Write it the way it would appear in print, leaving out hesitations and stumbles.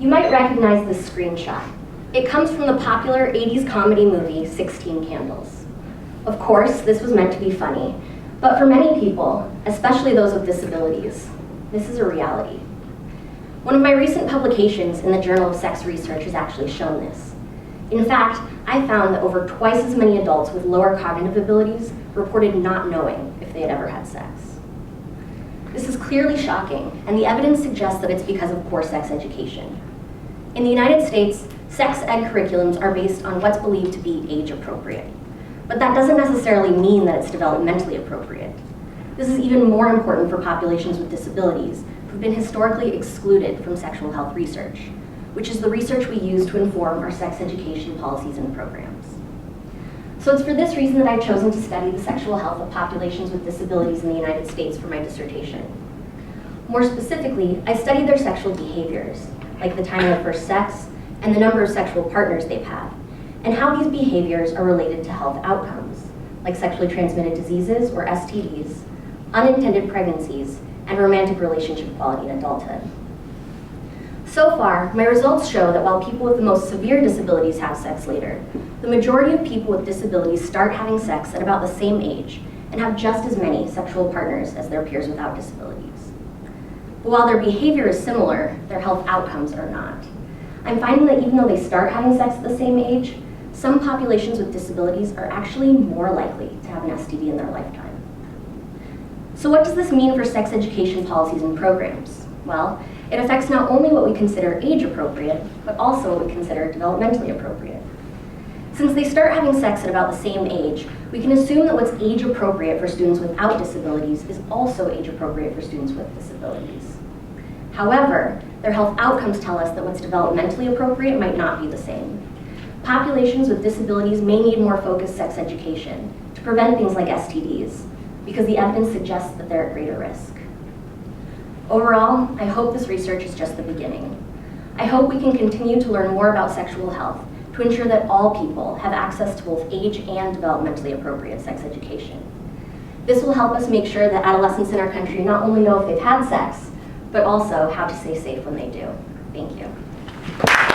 You might recognize this screenshot. It comes from the popular 80s comedy movie, 16 Candles. Of course, this was meant to be funny, but for many people, especially those with disabilities, this is a reality. One of my recent publications in the Journal of Sex Research has actually shown this. In fact, I found that over twice as many adults with lower cognitive abilities reported not knowing if they had ever had sex. This is clearly shocking, and the evidence suggests that it's because of poor sex education. In the United States, sex ed curriculums are based on what's believed to be age appropriate. But that doesn't necessarily mean that it's developmentally appropriate. This is even more important for populations with disabilities who've been historically excluded from sexual health research, which is the research we use to inform our sex education policies and programs. So it's for this reason that I've chosen to study the sexual health of populations with disabilities in the United States for my dissertation. More specifically, I studied their sexual behaviors, like the time of first sex and the number of sexual partners they've had, and how these behaviors are related to health outcomes, like sexually transmitted diseases or STDs, unintended pregnancies, and romantic relationship quality in adulthood. So far, my results show that while people with the most severe disabilities have sex later, the majority of people with disabilities start having sex at about the same age and have just as many sexual partners as their peers without disabilities. But while their behavior is similar, their health outcomes are not. I'm finding that even though they start having sex at the same age, some populations with disabilities are actually more likely to have an STD in their lifetime. So what does this mean for sex education policies and programs? Well, it affects not only what we consider age appropriate, but also what we consider developmentally appropriate. Since they start having sex at about the same age, we can assume that what's age appropriate for students without disabilities is also age appropriate for students with disabilities. However, their health outcomes tell us that what's developmentally appropriate might not be the same. Populations with disabilities may need more focused sex education to prevent things like STDs, because the evidence suggests that they're at greater risk. Overall, I hope this research is just the beginning. I hope we can continue to learn more about sexual health to ensure that all people have access to both age and developmentally appropriate sex education. This will help us make sure that adolescents in our country not only know if they've had sex, but also how to stay safe when they do. Thank you.